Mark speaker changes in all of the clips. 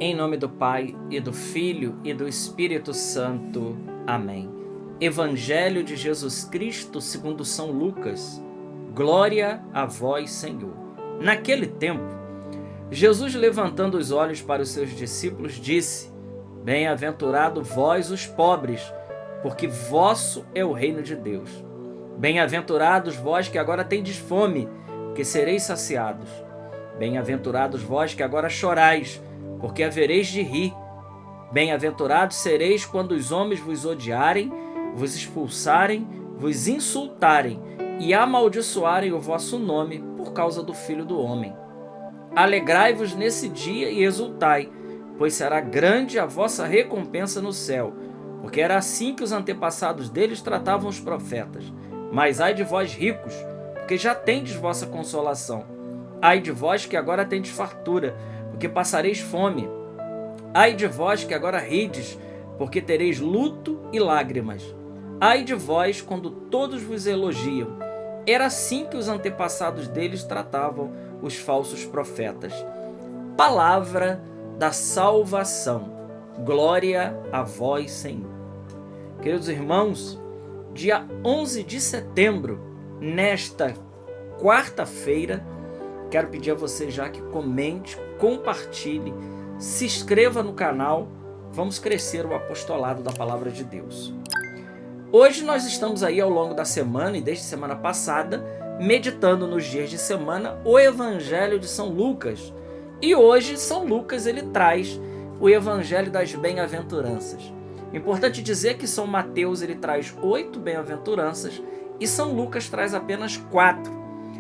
Speaker 1: Em nome do Pai, e do Filho, e do Espírito Santo. Amém. Evangelho de Jesus Cristo segundo São Lucas. Glória a vós, Senhor. Naquele tempo, Jesus, levantando os olhos para os seus discípulos, disse: Bem-aventurado vós os pobres, porque vosso é o reino de Deus. Bem-aventurados vós que agora tendes fome, porque sereis saciados. Bem-aventurados vós que agora chorais, porque havereis de rir. Bem-aventurados sereis quando os homens vos odiarem, vos expulsarem, vos insultarem e amaldiçoarem o vosso nome por causa do Filho do Homem. Alegrai-vos nesse dia e exultai, pois será grande a vossa recompensa no céu, porque era assim que os antepassados deles tratavam os profetas. Mas ai de vós ricos, porque já tendes vossa consolação. Ai de vós que agora tendes fartura, porque passareis fome. Ai de vós que agora rides, porque tereis luto e lágrimas. Ai de vós quando todos vos elogiam. Era assim que os antepassados deles tratavam os falsos profetas. Palavra da salvação. Glória a vós, Senhor. Queridos irmãos, dia 11 de setembro, nesta quarta-feira, quero pedir a você já que comente, compartilhe, se inscreva no canal. Vamos crescer o apostolado da Palavra de Deus. Hoje nós estamos aí ao longo da semana e desde semana passada, meditando nos dias de semana o Evangelho de São Lucas. E hoje São Lucas ele traz o Evangelho das Bem-aventuranças. Importante dizer que São Mateus ele traz 8 bem-aventuranças e São Lucas traz apenas 4.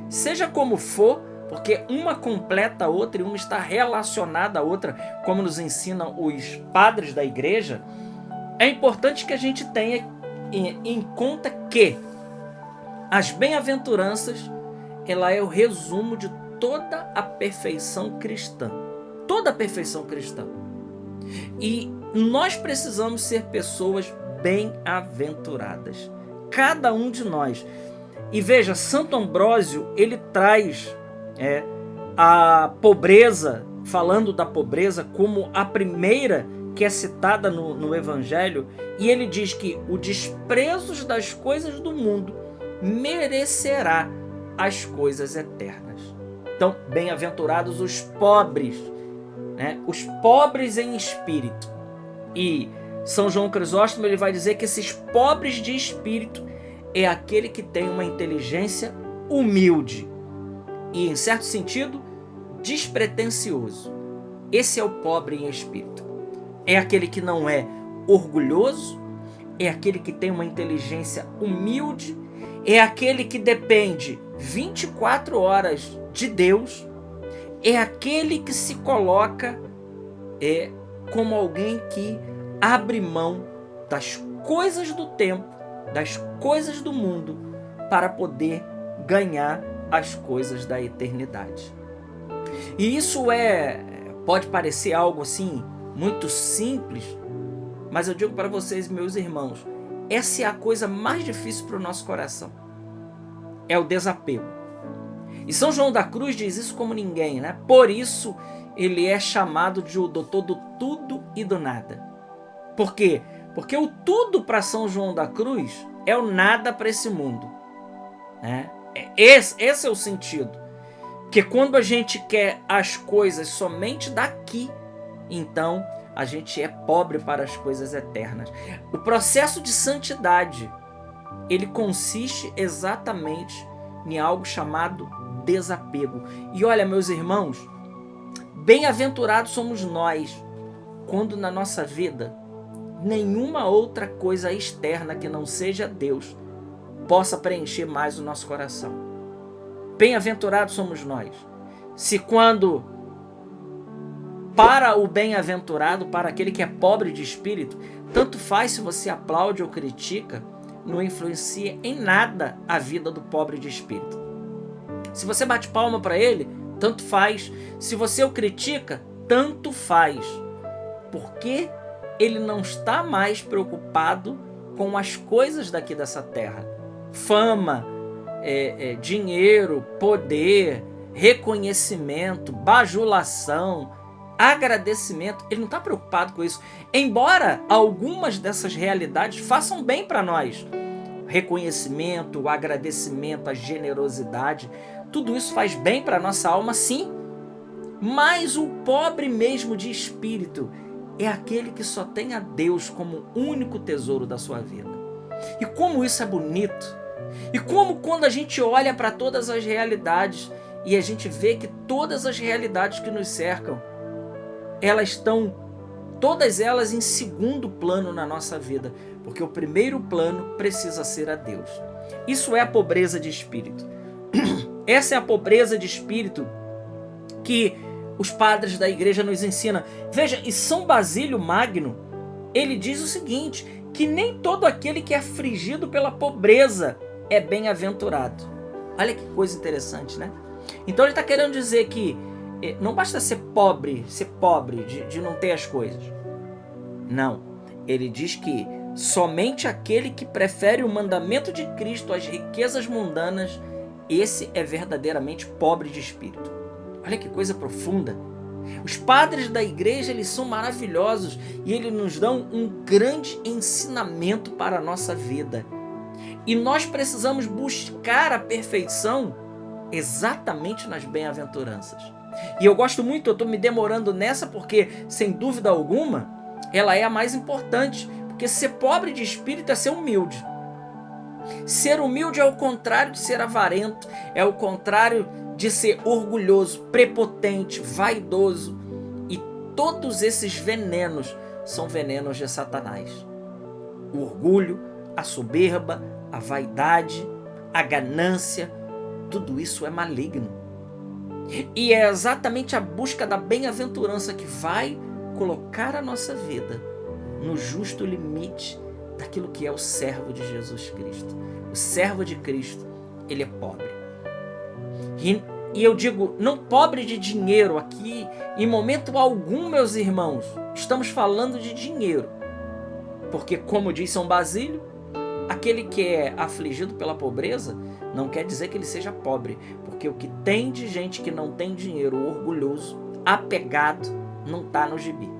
Speaker 1: Seja como for, porque uma completa a outra e uma está relacionada à outra, como nos ensinam os padres da igreja, é importante que a gente tenha em conta que as bem-aventuranças, ela é o resumo de toda a perfeição cristã. Toda a perfeição cristã. E nós precisamos ser pessoas bem-aventuradas. Cada um de nós. E veja, Santo Ambrósio, ele traz a pobreza, falando da pobreza como a primeira que é citada no Evangelho, e ele diz que o desprezo das coisas do mundo merecerá as coisas eternas. Então, bem-aventurados os pobres, os pobres em espírito. E São João Crisóstomo ele vai dizer que esses pobres de espírito é aquele que tem uma inteligência humilde e, em certo sentido, despretensioso. Esse é o pobre em espírito. É aquele que não é orgulhoso, é aquele que tem uma inteligência humilde, é aquele que depende 24 horas de Deus, é aquele que se coloca como alguém que abre mão das coisas do tempo, das coisas do mundo, para poder ganhar as coisas da eternidade. E isso pode parecer algo assim muito simples, mas eu digo para vocês, meus irmãos, essa é a coisa mais difícil para o nosso coração. É o desapego. E São João da Cruz diz isso como ninguém, né? Por isso ele é chamado de o doutor do tudo e do nada. Por quê? Porque o tudo para São João da Cruz é o nada para esse mundo, né? Esse é o sentido. Porque quando a gente quer as coisas somente daqui, então a gente é pobre para as coisas eternas. O processo de santidade, ele consiste exatamente em algo chamado desapego. E olha, meus irmãos, bem-aventurados somos nós quando na nossa vida nenhuma outra coisa externa que não seja Deus possa preencher mais o nosso coração. Bem-aventurados somos nós. Se quando para o bem-aventurado, para aquele que é pobre de espírito, tanto faz se você aplaude ou critica, não influencia em nada a vida do pobre de espírito. Se você bate palma para ele, tanto faz. Se você o critica, tanto faz. Porque ele não está mais preocupado com as coisas daqui dessa terra. Fama, dinheiro, poder, reconhecimento, bajulação, agradecimento. Ele não está preocupado com isso. Embora algumas dessas realidades façam bem para nós. Reconhecimento, o agradecimento, a generosidade, tudo isso faz bem para a nossa alma, sim. Mas o pobre mesmo de espírito é aquele que só tem a Deus como único tesouro da sua vida. E como isso é bonito. E como quando a gente olha para todas as realidades e a gente vê que todas as realidades que nos cercam, elas estão, todas elas em segundo plano na nossa vida, porque o primeiro plano precisa ser a Deus. Isso é a pobreza de espírito. Essa é a pobreza de espírito que os padres da igreja nos ensinam. Veja, e São Basílio Magno, ele diz o seguinte, que nem todo aquele que é afligido pela pobreza é bem-aventurado. Olha que coisa interessante, né? Então ele está querendo dizer que não basta ser pobre de não ter as coisas. Não. Ele diz que somente aquele que prefere o mandamento de Cristo às riquezas mundanas, esse é verdadeiramente pobre de espírito. Olha que coisa profunda. Os padres da igreja, eles são maravilhosos e eles nos dão um grande ensinamento para a nossa vida. E nós precisamos buscar a perfeição exatamente nas bem-aventuranças. E eu gosto muito, eu estou me demorando nessa porque, sem dúvida alguma, ela é a mais importante. Porque ser pobre de espírito é ser humilde. Ser humilde é o contrário de ser avarento, é o contrário de ser orgulhoso, prepotente, vaidoso. E todos esses venenos são venenos de Satanás. O orgulho, a soberba, a vaidade, a ganância, tudo isso é maligno. E é exatamente a busca da bem-aventurança que vai colocar a nossa vida no justo limite daquilo que é o servo de Jesus Cristo. O servo de Cristo, ele é pobre. E eu digo, não pobre de dinheiro aqui, em momento algum, meus irmãos, estamos falando de dinheiro. Porque, como diz São Basílio, aquele que é afligido pela pobreza não quer dizer que ele seja pobre, porque o que tem de gente que não tem dinheiro, orgulhoso, apegado, não está no gibi.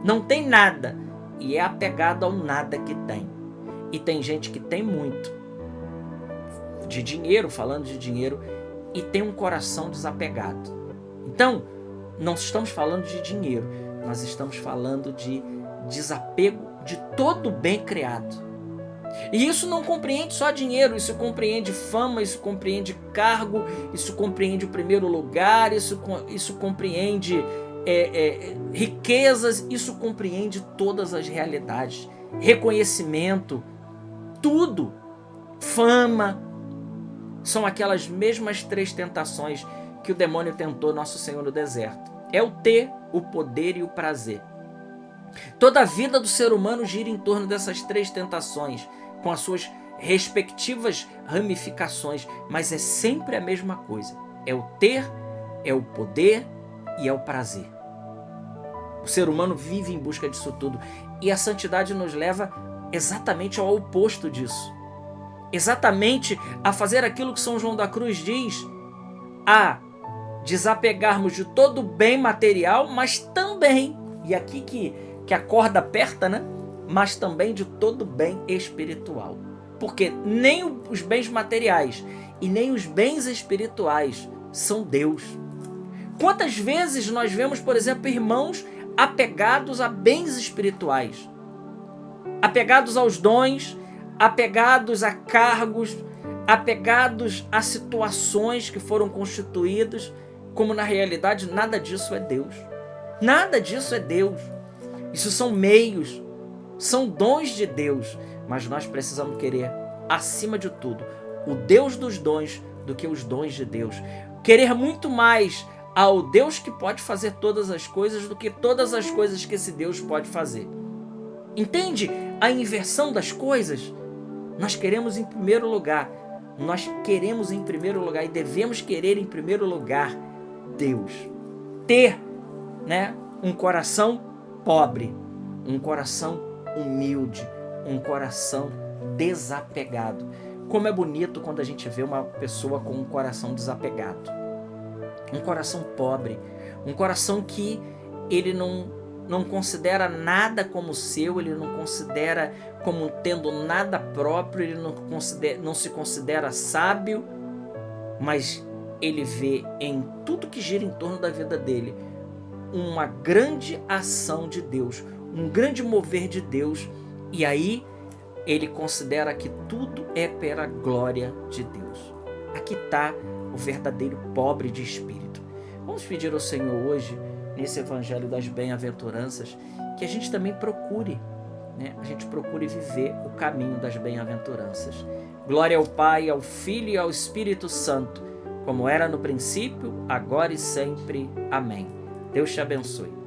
Speaker 1: Não tem nada e é apegado ao nada que tem. E tem gente que tem muito de dinheiro, falando de dinheiro, e tem um coração desapegado. Então, não estamos falando de dinheiro, nós estamos falando de desapego de todo o bem criado. E isso não compreende só dinheiro, isso compreende fama, isso compreende cargo, isso compreende o primeiro lugar, isso compreende riquezas, isso compreende todas as realidades, reconhecimento, tudo, fama, são aquelas mesmas 3 tentações que o demônio tentou nosso Senhor no deserto. É o ter, o poder e o prazer. Toda a vida do ser humano gira em torno dessas 3 tentações, com as suas respectivas ramificações, mas é sempre a mesma coisa. É o ter, é o poder e é o prazer. O ser humano vive em busca disso tudo. E a santidade nos leva exatamente ao oposto disso. Exatamente a fazer aquilo que São João da Cruz diz, a desapegarmos de todo o bem material, mas também, e aqui que a corda aperta, né? Mas também de todo o bem espiritual. Porque nem os bens materiais e nem os bens espirituais são Deus. Quantas vezes nós vemos, por exemplo, irmãos apegados a bens espirituais, apegados aos dons, apegados a cargos, apegados a situações que foram constituídas, como na realidade nada disso é Deus. Nada disso é Deus. Isso são meios, são dons de Deus, mas nós precisamos querer, acima de tudo, o Deus dos dons do que os dons de Deus. Querer muito mais ao Deus que pode fazer todas as coisas do que todas as coisas que esse Deus pode fazer. Entende a inversão das coisas? Nós queremos em primeiro lugar, e devemos querer em primeiro lugar Deus. Ter, né, um coração pobre, um coração humilde, um coração desapegado. Como é bonito quando a gente vê uma pessoa com um coração desapegado. Um coração pobre, um coração que ele não considera nada como seu, ele não considera como tendo nada próprio, ele não se considera sábio, mas ele vê em tudo que gira em torno da vida dele uma grande ação de Deus, um grande mover de Deus, e aí ele considera que tudo é pela glória de Deus. Aqui está o verdadeiro pobre de espírito. Vamos pedir ao Senhor hoje, nesse Evangelho das Bem-aventuranças, que a gente também procure, a gente procure viver o caminho das bem-aventuranças. Glória ao Pai, ao Filho e ao Espírito Santo, como era no princípio, agora e sempre. Amém. Deus te abençoe.